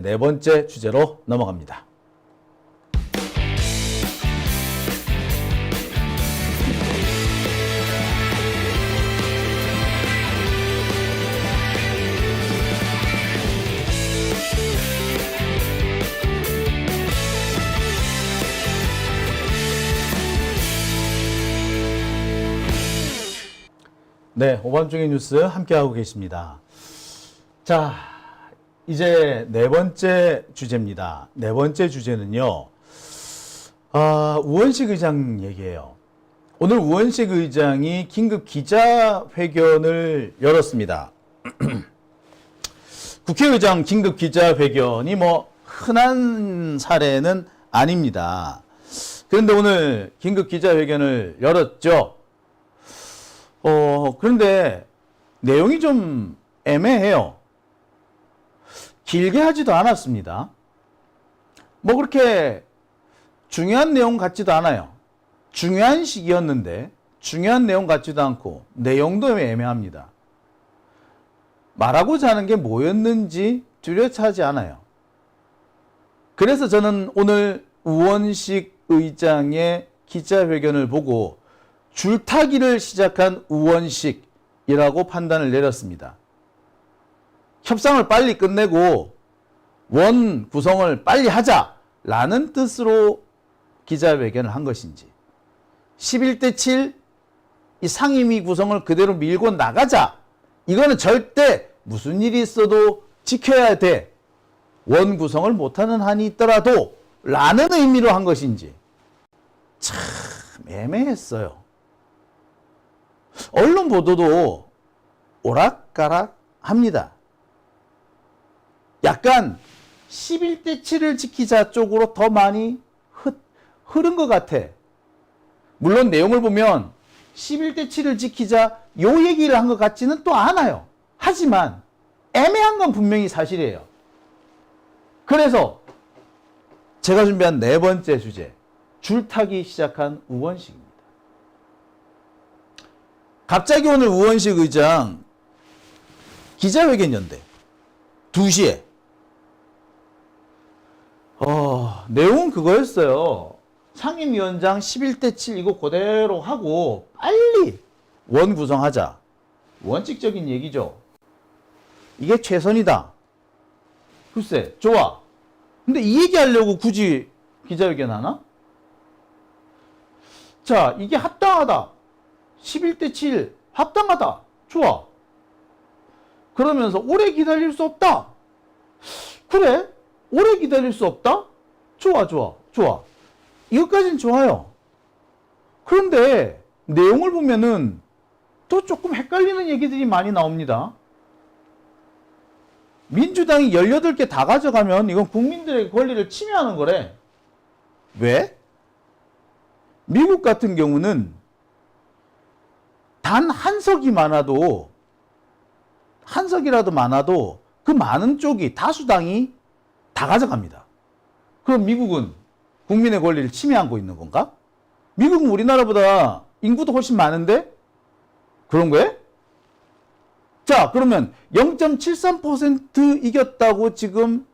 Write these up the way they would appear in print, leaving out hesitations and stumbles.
네 번째 주제로 넘어갑니다. 네, 오밤중의 뉴스 함께하고 계십니다. 자, 이제 네 번째 주제입니다. 네 번째 주제는요, 우원식 의장 얘기예요. 오늘 우원식 의장이 긴급 기자회견을 열었습니다. 국회의장 긴급 기자회견이 뭐 흔한 사례는 아닙니다. 그런데 오늘 긴급 기자회견을 열었죠. 그런데 내용이 좀 애매해요. 길게 하지도 않았습니다. 뭐 그렇게 중요한 내용 같지도 않아요. 중요한 시기였는데 중요한 내용 같지도 않고 내용도 애매합니다. 말하고자 하는 게 뭐였는지 뚜렷하지 않아요. 그래서 저는 오늘 우원식 의장의 기자회견을 보고 줄타기를 시작한 우원식이라고 판단을 내렸습니다. 협상을 빨리 끝내고 원 구성을 빨리 하자라는 뜻으로 기자회견을 한 것인지, 11대 7 이 상임위 구성을 그대로 밀고 나가자, 이거는 절대 무슨 일이 있어도 지켜야 돼, 원 구성을 못하는 한이 있더라도 라는 의미로 한 것인지 참 애매했어요. 언론 보도도 오락가락 합니다. 약간 11대 7을 지키자 쪽으로 더 많이 흐른 것 같아. 물론 내용을 보면 11대 7을 지키자 요 얘기를 한 것 같지는 또 않아요. 하지만 애매한 건 분명히 사실이에요. 그래서 제가 준비한 네 번째 주제, 줄타기 시작한 우원식입니다. 갑자기 오늘 우원식 의장 기자회견 연대 2시에 내용은 그거였어요. 상임위원장 11대 7 이거 그대로 하고 빨리 원 구성하자. 원칙적인 얘기죠. 이게 최선이다. 글쎄, 좋아. 근데 이 얘기하려고 굳이 기자회견 하나? 자, 이게 합당하다. 11대 7 합당하다. 좋아. 그러면서 오래 기다릴 수 없다. 그래? 오래 기다릴 수 없다? 좋아. 이것까지는 좋아요. 그런데 내용을 보면은 또 조금 헷갈리는 얘기들이 많이 나옵니다. 민주당이 18개 다 가져가면 이건 국민들의 권리를 침해하는 거래. 왜? 미국 같은 경우는 단 한 석이 많아도, 한 석이라도 많아도 그 많은 쪽이 다수당이 다 가져갑니다. 그럼 미국은 국민의 권리를 침해하고 있는 건가? 미국은 우리나라보다 인구도 훨씬 많은데? 그런 거예요? 자, 그러면 0.73% 이겼다고 지금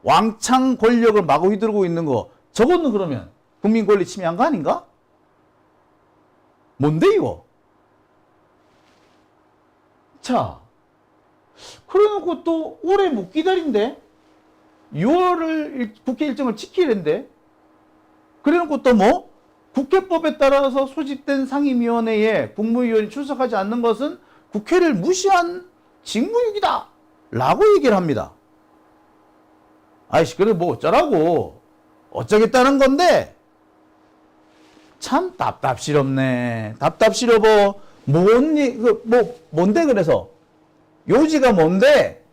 왕창 권력을 마구 휘두르고 있는 거, 저거는 그러면 국민 권리 침해한 거 아닌가? 뭔데 이거? 자, 그래놓고 또 오래 못 기다린대. 6월을 국회 일정을 지키는데, 그래놓고 또 뭐? 국회법에 따라서 소집된 상임위원회에 국무위원이 출석하지 않는 것은 국회를 무시한 직무유기다 라고 얘기를 합니다. 아이씨, 그래 뭐 어쩌라고, 어쩌겠다는 건데 참 답답시럽네. 답답시러워. 뭔데 그래서 요지가 뭔데?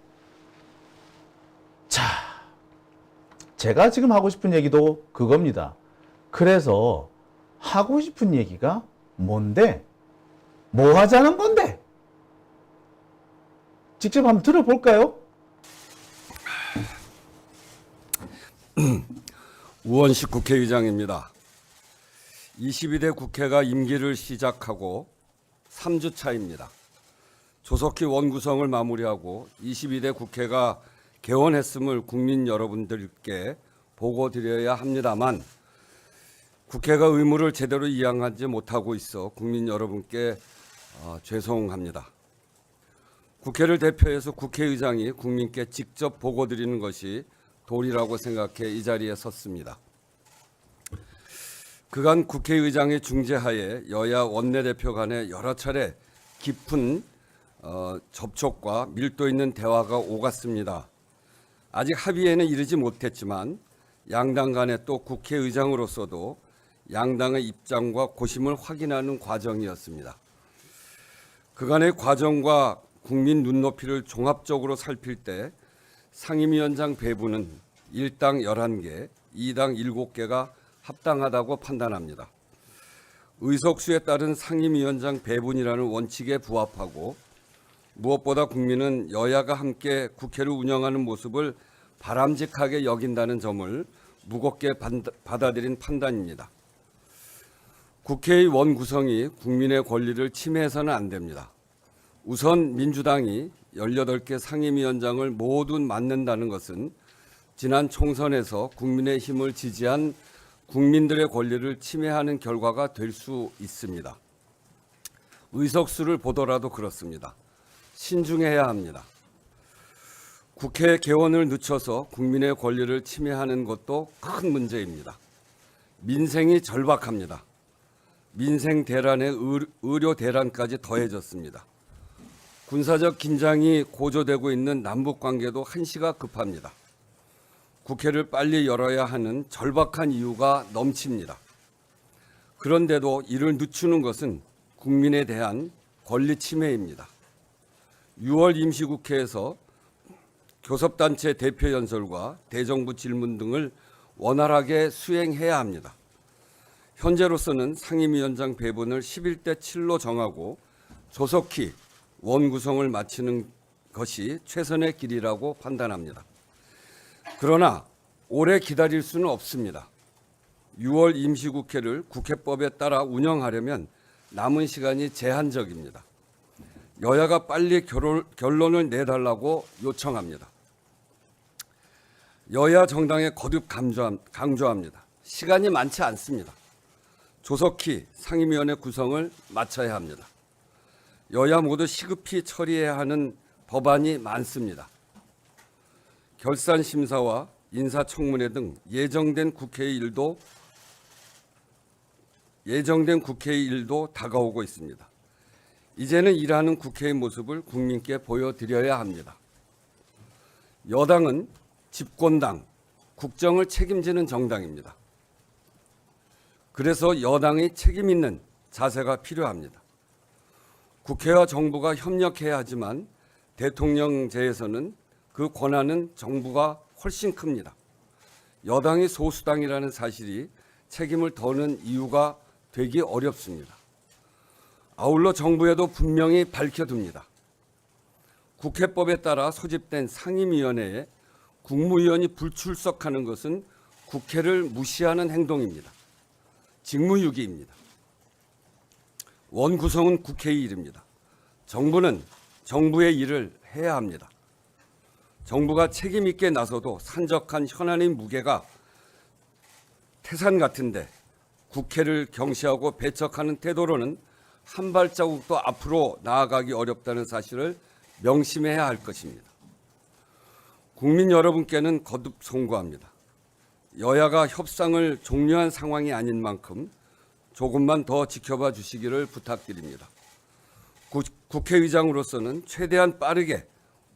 자, 제가 지금 하고 싶은 얘기도 그겁니다. 그래서 하고 싶은 얘기가 뭔데? 뭐 하자는 건데? 직접 한번 들어볼까요? 우원식 국회의장입니다. 22대 국회가 임기를 시작하고 3주 차입니다. 조속히 원구성을 마무리하고 22대 국회가 개원했음을 국민 여러분들께 보고드려야 합니다만 국회가 의무를 제대로 이행하지 못하고 있어 국민 여러분께 죄송합니다. 국회를 대표해서 국회의장이 국민께 직접 보고드리는 것이 도리라고 생각해 이 자리에 섰습니다. 그간 국회의장의 중재하에 여야 원내대표 간에 여러 차례 깊은 접촉과 밀도 있는 대화가 오갔습니다. 아직 합의에는 이르지 못했지만 양당 간에 또 국회의장으로서도 양당의 입장과 고심을 확인하는 과정이었습니다. 그간의 과정과 국민 눈높이를 종합적으로 살필 때 상임위원장 배분은 1당 11개, 2당 7개가 합당하다고 판단합니다. 의석수에 따른 상임위원장 배분이라는 원칙에 부합하고 무엇보다 국민은 여야가 함께 국회를 운영하는 모습을 바람직하게 여긴다는 점을 무겁게 받아들인 판단입니다. 국회의 원구성이 국민의 권리를 침해해서는 안 됩니다. 우선 민주당이 18개 상임위원장을 모두 맡는다는 것은 지난 총선에서 국민의힘을 지지한 국민들의 권리를 침해하는 결과가 될 수 있습니다. 의석수를 보더라도 그렇습니다. 신중해야 합니다. 국회 개원을 늦춰서 국민의 권리를 침해하는 것도 큰 문제입니다. 민생이 절박합니다. 민생 대란에 의료 대란까지 더해졌습니다. 군사적 긴장이 고조되고 있는 남북 관계도 한시가 급합니다. 국회를 빨리 열어야 하는 절박한 이유가 넘칩니다. 그런데도 이를 늦추는 것은 국민에 대한 권리 침해입니다. 6월 임시국회에서 교섭단체 대표 연설과 대정부 질문 등을 원활하게 수행해야 합니다. 현재로서는 상임위원장 배분을 11대 7로 정하고 조속히 원구성을 마치는 것이 최선의 길이라고 판단합니다. 그러나 오래 기다릴 수는 없습니다. 6월 임시국회를 국회법에 따라 운영하려면 남은 시간이 제한적입니다. 여야가 빨리 결론을 내달라고 요청합니다. 여야 정당에 거듭 강조합니다. 시간이 많지 않습니다. 조속히 상임위원회 구성을 마쳐야 합니다. 여야 모두 시급히 처리해야 하는 법안이 많습니다. 결산심사와 인사청문회 등 예정된 국회의 일도 다가오고 있습니다. 이제는 일하는 국회의 모습을 국민께 보여드려야 합니다. 여당은 집권당, 국정을 책임지는 정당입니다. 그래서 여당의 책임 있는 자세가 필요합니다. 국회와 정부가 협력해야 하지만 대통령제에서는 그 권한은 정부가 훨씬 큽니다. 여당이 소수당이라는 사실이 책임을 더는 이유가 되기 어렵습니다. 아울러 정부에도 분명히 밝혀둡니다. 국회법에 따라 소집된 상임위원회에 국무위원이 불출석하는 것은 국회를 무시하는 행동입니다. 직무유기입니다. 원구성은 국회의 일입니다. 정부는 정부의 일을 해야 합니다. 정부가 책임 있게 나서도 산적한 현안의 무게가 태산 같은데 국회를 경시하고 배척하는 태도로는 한 발자국도 앞으로 나아가기 어렵다는 사실을 명심해야 할 것입니다. 국민 여러분께는 거듭 송구합니다. 여야가 협상을 종료한 상황이 아닌 만큼 조금만 더 지켜봐 주시기를 부탁드립니다. 국회의장으로서는 최대한 빠르게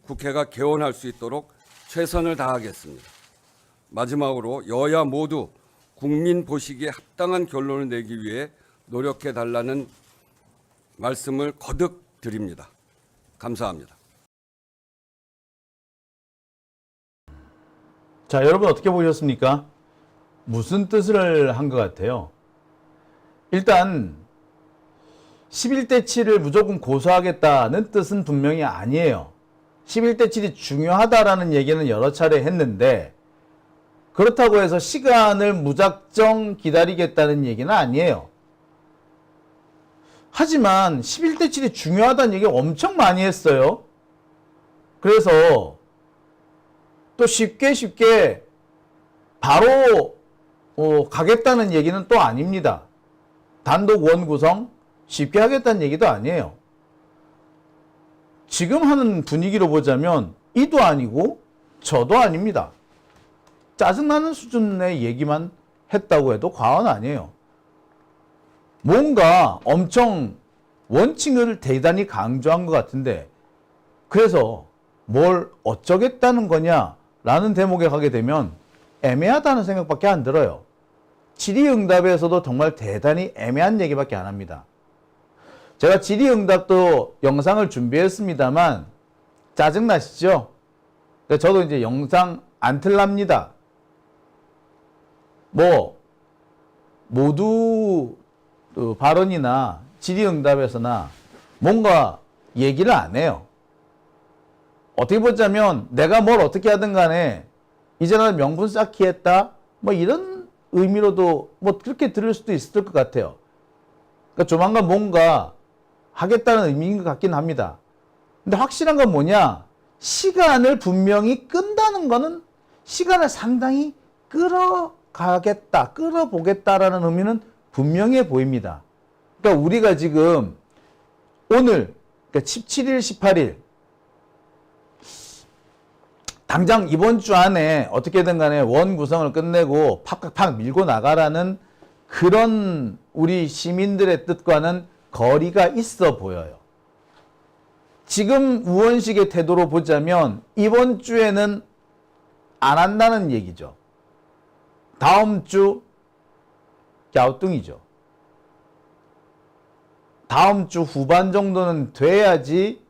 국회가 개원할 수 있도록 최선을 다하겠습니다. 마지막으로 여야 모두 국민 보시기에 합당한 결론을 내기 위해 노력해 달라는 말씀을 거듭 드립니다. 감사합니다. 자, 여러분 어떻게 보셨습니까? 무슨 뜻을 한 것 같아요? 일단 11대 7을 무조건 고수하겠다는 뜻은 분명히 아니에요. 11대 7이 중요하다라는 얘기는 여러 차례 했는데 그렇다고 해서 시간을 무작정 기다리겠다는 얘기는 아니에요. 하지만 11대 7이 중요하다는 얘기 엄청 많이 했어요. 그래서 또 쉽게 바로 가겠다는 얘기는 또 아닙니다. 단독 원 구성 쉽게 하겠다는 얘기도 아니에요. 지금 하는 분위기로 보자면 이도 아니고 저도 아닙니다. 짜증나는 수준의 얘기만 했다고 해도 과언 아니에요. 뭔가 엄청 원칙을 대단히 강조한 것 같은데 그래서 뭘 어쩌겠다는 거냐라는 대목에 가게 되면 애매하다는 생각밖에 안 들어요. 질의응답에서도 정말 대단히 애매한 얘기밖에 안 합니다. 제가 질의응답도 영상을 준비했습니다만 짜증나시죠? 저도 이제 영상 안 틀랍니다. 모두 발언이나 질의응답에서나 뭔가 얘기를 안 해요. 어떻게 보자면 내가 뭘 어떻게 하든 간에 이제 나는 명분 쌓기 했다 이런 의미로도 그렇게 들을 수도 있을 것 같아요. 그러니까 조만간 뭔가 하겠다는 의미인 것 같긴 합니다. 근데 확실한 건 뭐냐? 시간을 분명히 끈다는 거는 시간을 상당히 끌어보겠다라는 의미는 분명해 보입니다. 그러니까 우리가 지금 오늘, 그러니까 17일, 18일, 당장 이번 주 안에 어떻게든 간에 원 구성을 끝내고 팍팍팍 밀고 나가라는 그런 우리 시민들의 뜻과는 거리가 있어 보여요. 지금 우원식의 태도로 보자면 이번 주에는 안 한다는 얘기죠. 다음 주 갸우뚱이죠. 다음 주 후반 정도는 돼야지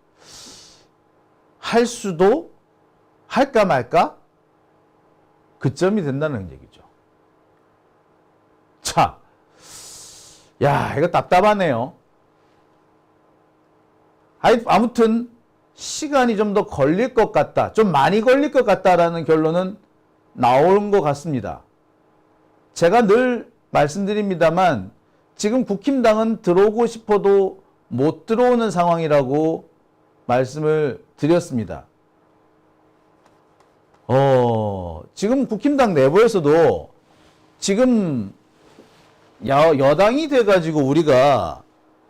할 수도 할까 말까? 그점이 된다는 얘기죠. 자, 야, 이거 답답하네요. 아무튼 시간이 좀 더 걸릴 것 같다. 좀 많이 걸릴 것 같다라는 결론은 나온 것 같습니다. 제가 늘 말씀드립니다만 지금 국힘당은 들어오고 싶어도 못 들어오는 상황이라고 말씀을 드렸습니다. 지금 국힘당 내부에서도 지금 여당이 돼가지고 우리가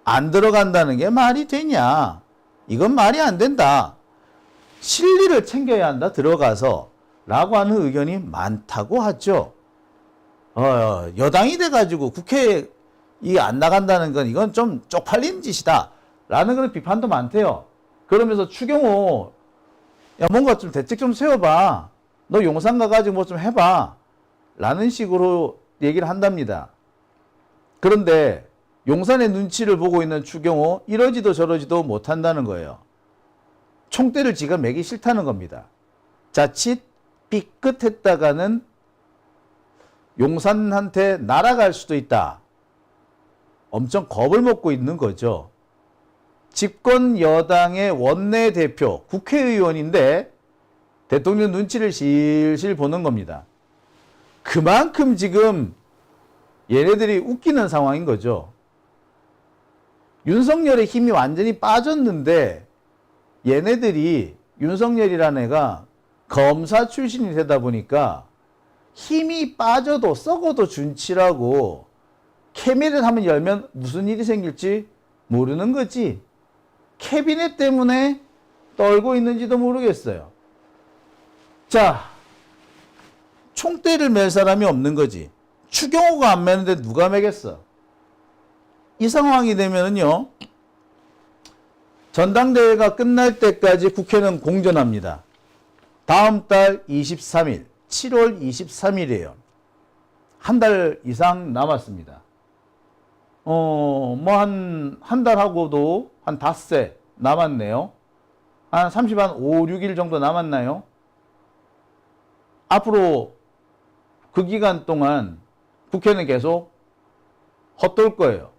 안 들어간다는 게 말이 되냐? 이건 말이 안 된다. 실리를 챙겨야 한다, 들어가서. 라고 하는 의견이 많다고 하죠. 여당이 돼가지고 국회에 안 나간다는 건 이건 좀 쪽팔린 짓이다. 라는 그런 비판도 많대요. 그러면서 추경호, 야, 뭔가 좀 대책 좀 세워봐. 너 용산 가가지고 뭐 좀 해봐. 라는 식으로 얘기를 한답니다. 그런데 용산의 눈치를 보고 있는 추경호, 이러지도 저러지도 못한다는 거예요. 총대를 지가 매기 싫다는 겁니다. 자칫 삐끗했다가는 용산한테 날아갈 수도 있다. 엄청 겁을 먹고 있는 거죠. 집권 여당의 원내대표, 국회의원인데 대통령 눈치를 실실 보는 겁니다. 그만큼 지금 얘네들이 웃기는 상황인 거죠. 윤석열의 힘이 완전히 빠졌는데 얘네들이 윤석열이라는 애가 검사 출신이 되다 보니까 힘이 빠져도 썩어도 준치라고 캐비넷 하면 열면 무슨 일이 생길지 모르는 거지. 캐비넷 때문에 떨고 있는지도 모르겠어요. 자, 총대를 맬 사람이 없는 거지. 추경호가 안 매는데 누가 매겠어? 이 상황이 되면은요, 전당대회가 끝날 때까지 국회는 공전합니다. 다음 달 23일, 7월 23일이에요. 한 달 이상 남았습니다. 한 달하고도 한 닷새 남았네요. 한 5, 6일 정도 남았나요? 앞으로 그 기간 동안 국회는 계속 헛돌 거예요.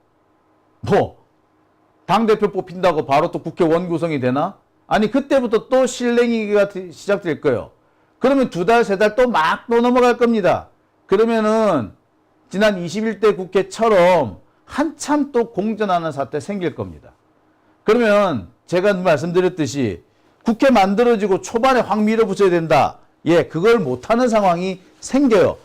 당대표 뽑힌다고 바로 또 국회 원구성이 되나? 아니, 그때부터 또 실랭이가 시작될 거예요. 그러면 2달, 3달 또 막 또 넘어갈 겁니다. 그러면은 지난 21대 국회처럼 한참 또 공전하는 사태 생길 겁니다. 그러면 제가 말씀드렸듯이 국회 만들어지고 초반에 확 밀어붙여야 된다. 예, 그걸 못하는 상황이 생겨요.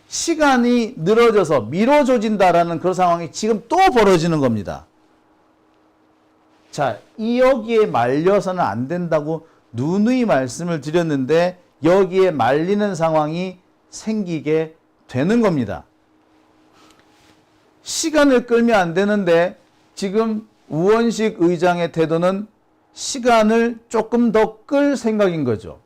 시간이 늘어져서 미뤄져진다라는 그런 상황이 지금 또 벌어지는 겁니다. 자, 이 여기에 말려서는 안 된다고 누누이 말씀을 드렸는데 여기에 말리는 상황이 생기게 되는 겁니다. 시간을 끌면 안 되는데 지금 우원식 의장의 태도는 시간을 조금 더 끌 생각인 거죠.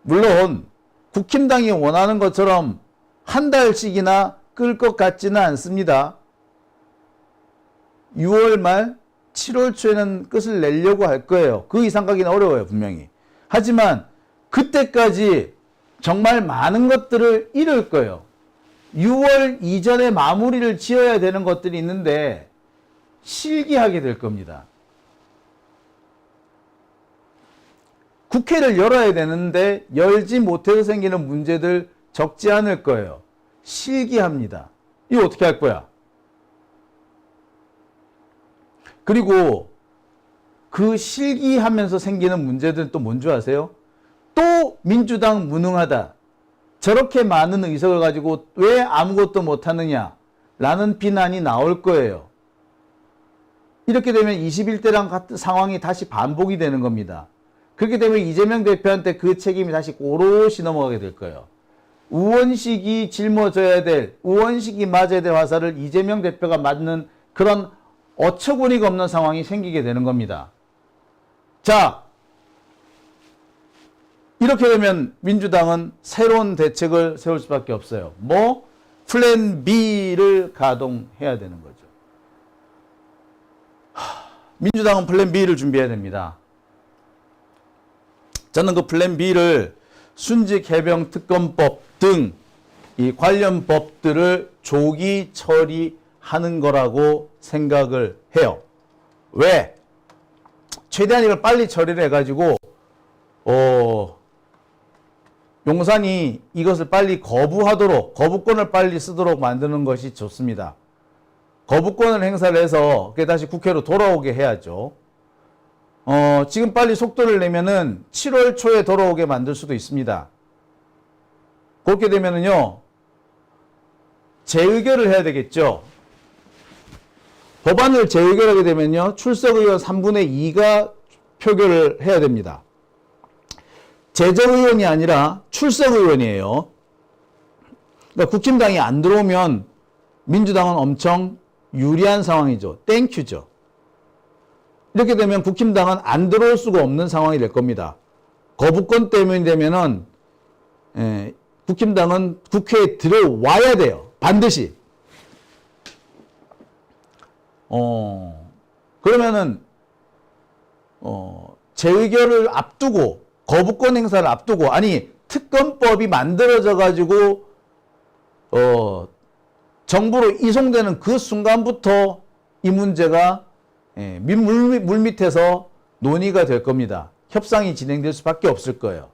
물론 국힘당이 원하는 것처럼 한 달씩이나 끌 것 같지는 않습니다. 6월 말 7월 초에는 끝을 내려고 할 거예요. 그 이상 가기는 어려워요, 분명히. 하지만 그때까지 정말 많은 것들을 잃을 거예요. 6월 이전에 마무리를 지어야 되는 것들이 있는데 실기하게 될 겁니다. 국회를 열어야 되는데 열지 못해서 생기는 문제들 적지 않을 거예요. 실기합니다. 이거 어떻게 할 거야? 그리고 그 실기하면서 생기는 문제들은 또 뭔지 아세요? 또 민주당 무능하다. 저렇게 많은 의석을 가지고 왜 아무것도 못하느냐? 라는 비난이 나올 거예요. 이렇게 되면 21대랑 같은 상황이 다시 반복이 되는 겁니다. 그렇게 되면 이재명 대표한테 그 책임이 다시 오롯이 넘어가게 될 거예요. 우원식이 짊어져야 될, 우원식이 맞아야 될 화살을 이재명 대표가 맞는 그런 어처구니가 없는 상황이 생기게 되는 겁니다. 자, 이렇게 되면 민주당은 새로운 대책을 세울 수밖에 없어요. 뭐? 플랜 B를 가동해야 되는 거죠. 민주당은 플랜 B를 준비해야 됩니다. 저는 그 플랜 B를 순직 해병 특검법 등 이 관련 법들을 조기 처리하는 거라고 생각을 해요. 왜? 최대한 이걸 빨리 처리를 해가지고 용산이 이것을 빨리 거부하도록, 거부권을 빨리 쓰도록 만드는 것이 좋습니다. 거부권을 행사를 해서 그게 다시 국회로 돌아오게 해야죠. 지금 빨리 속도를 내면은 7월 초에 돌아오게 만들 수도 있습니다. 그렇게 되면은요, 재의결을 해야 되겠죠. 법안을 재의결하게 되면요, 출석의원 3분의 2가 표결을 해야 됩니다. 제적의원이 아니라 출석의원이에요. 그러니까 국힘당이 안 들어오면 민주당은 엄청 유리한 상황이죠. 땡큐죠. 이렇게 되면 국힘당은 안 들어올 수가 없는 상황이 될 겁니다. 거부권 때문이 되면은 국힘당은 국회에 들어와야 돼요. 반드시. 그러면은 재의결을 앞두고 거부권 행사를 앞두고 아니 특검법이 만들어져 가지고 정부로 이송되는 그 순간부터 이 문제가 물 밑에서 논의가 될 겁니다. 협상이 진행될 수밖에 없을 거예요.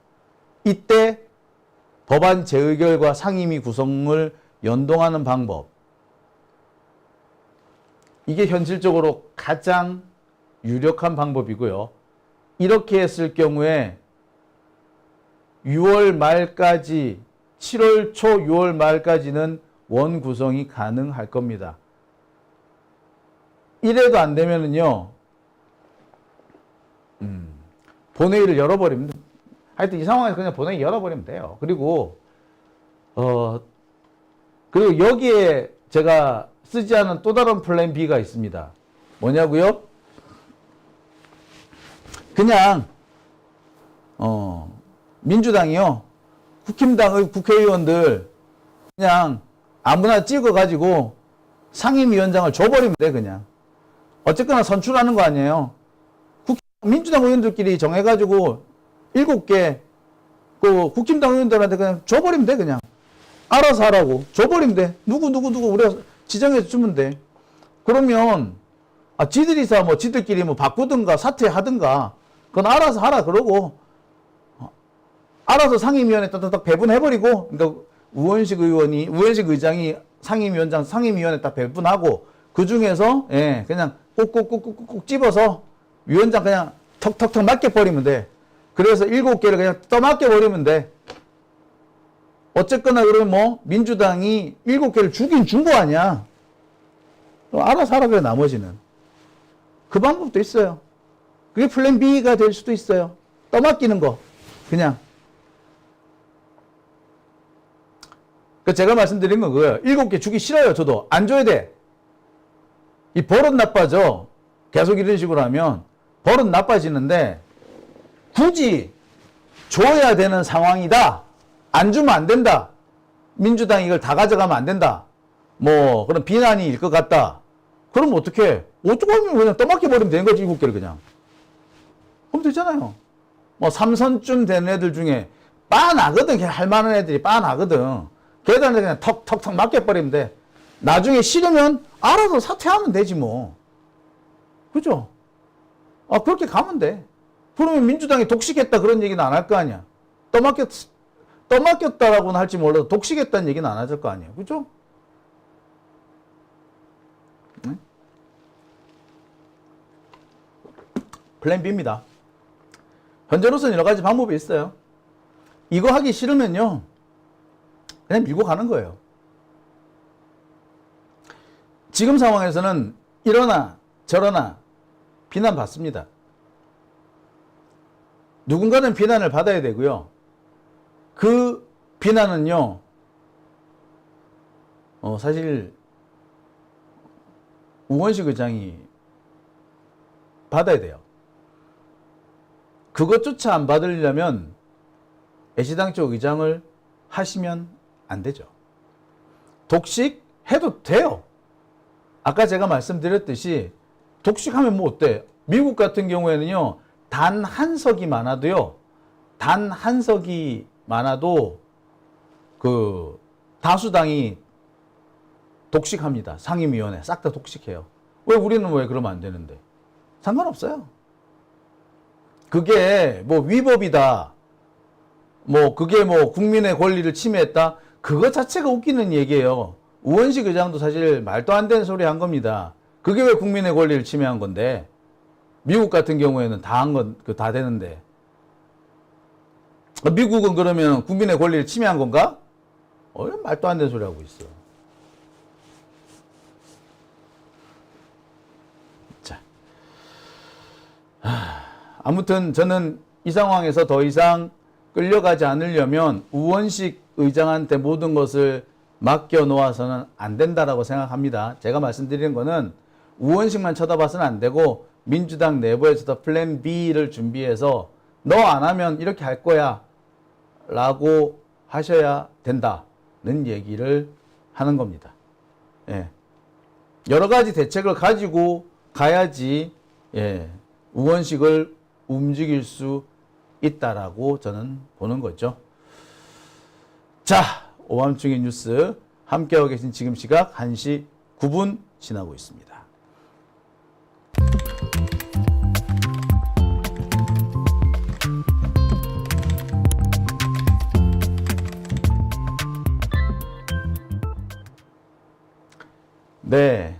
이때 법안 재의결과 상임위 구성을 연동하는 방법, 이게 현실적으로 가장 유력한 방법이고요. 이렇게 했을 경우에 6월 말까지, 7월 초 6월 말까지는 원 구성이 가능할 겁니다. 이래도 안 되면은요, 본회의를 열어버리면, 하여튼 이 상황에서 그냥 본회의 열어버리면 돼요. 그리고 여기에 제가 쓰지 않은 또 다른 플랜 B가 있습니다. 뭐냐고요? 그냥, 민주당이요, 국힘당의 국회의원들 그냥 아무나 찍어가지고 상임위원장을 줘버리면 돼, 그냥. 어쨌거나 선출하는 거 아니에요. 민주당 의원들끼리 정해가지고 7개, 국힘당 의원들한테 그냥 줘버리면 돼, 그냥. 알아서 하라고. 줘버리면 돼. 누구, 우리가 지정해서 주면 돼. 그러면, 지들이서 지들끼리 바꾸든가 사퇴하든가, 그건 알아서 하라, 그러고, 알아서 상임위원회 딱딱딱 배분해버리고, 그러니까 우원식 의장이 상임위원회 딱 배분하고, 그 중에서, 그냥 꼭꼭꼭꼭꼭 집어서 위원장 그냥 턱턱턱 맡겨버리면 돼. 그래서 7개를 그냥 떠맡겨버리면 돼. 어쨌거나 그러면 뭐 민주당이 7개를 주긴 준 거 아니야. 알아서 하라 그래 나머지는. 그 방법도 있어요. 그게 플랜 B가 될 수도 있어요. 떠맡기는 거. 그냥. 그 제가 말씀드린 건 그거예요. 7개 주기 싫어요. 저도. 안 줘야 돼. 이 버릇 나빠져. 계속 이런 식으로 하면 버릇 나빠지는데 굳이 줘야 되는 상황이다. 안 주면 안 된다. 민주당이 이걸 다 가져가면 안 된다. 뭐 그런 비난이 일 것 같다. 그럼 어떻게? 어떡하면 그냥 떠맡겨 버리면 되는 거지. 7개를 그냥. 그럼 되잖아요. 뭐 3선쯤 되는 애들 중에 빠나거든. 할 만한 애들이 빠나거든. 걔들한테 그냥 턱턱턱 맡겨버리면 돼. 나중에 싫으면 알아서 사퇴하면 되지 뭐. 그죠? 아, 그렇게 가면 돼. 그러면 민주당이 독식했다 그런 얘기는 안 할 거 아니야. 떠맡겼다라고는 할지 몰라도 독식했다는 얘기는 안 하실 거 아니에요. 그죠? 응? 플랜 B입니다. 현재로서는 여러 가지 방법이 있어요. 이거 하기 싫으면요. 그냥 밀고 가는 거예요. 지금 상황에서는 이러나 저러나 비난받습니다. 누군가는 비난을 받아야 되고요. 그 비난은요, 사실 우원식 의장이 받아야 돼요. 그것조차 안 받으려면 애시당 쪽 의장을 하시면 안 되죠. 독식 해도 돼요. 아까 제가 말씀드렸듯이 독식하면 뭐 어때? 미국 같은 경우에는요, 단 한 석이 많아도요, 단 한 석이 많아도 그 다수당이 독식합니다. 상임위원회 싹 다 독식해요. 왜 우리는 왜 그러면 안 되는데? 상관없어요. 그게 뭐 위법이다. 뭐 그게 뭐 국민의 권리를 침해했다. 그거 자체가 웃기는 얘기예요. 우원식 의장도 사실 말도 안 되는 소리 한 겁니다. 그게 왜 국민의 권리를 침해한 건데? 미국 같은 경우에는 다 한 건, 다 되는데. 미국은 그러면 국민의 권리를 침해한 건가? 말도 안 되는 소리 하고 있어. 자. 아무튼 저는 이 상황에서 더 이상 끌려가지 않으려면 우원식 의장한테 모든 것을 맡겨놓아서는 안 된다라고 생각합니다. 제가 말씀드리는 거는 우원식만 쳐다봐서는 안 되고 민주당 내부에서도 플랜 B를 준비해서 너 안 하면 이렇게 할 거야 라고 하셔야 된다는 얘기를 하는 겁니다. 예. 여러 가지 대책을 가지고 가야지 우원식을 움직일 수 있다라고 저는 보는 거죠. 자, 오밤중의 뉴스 함께하고 계신 지금 시각 1시 9분 지나고 있습니다. 네,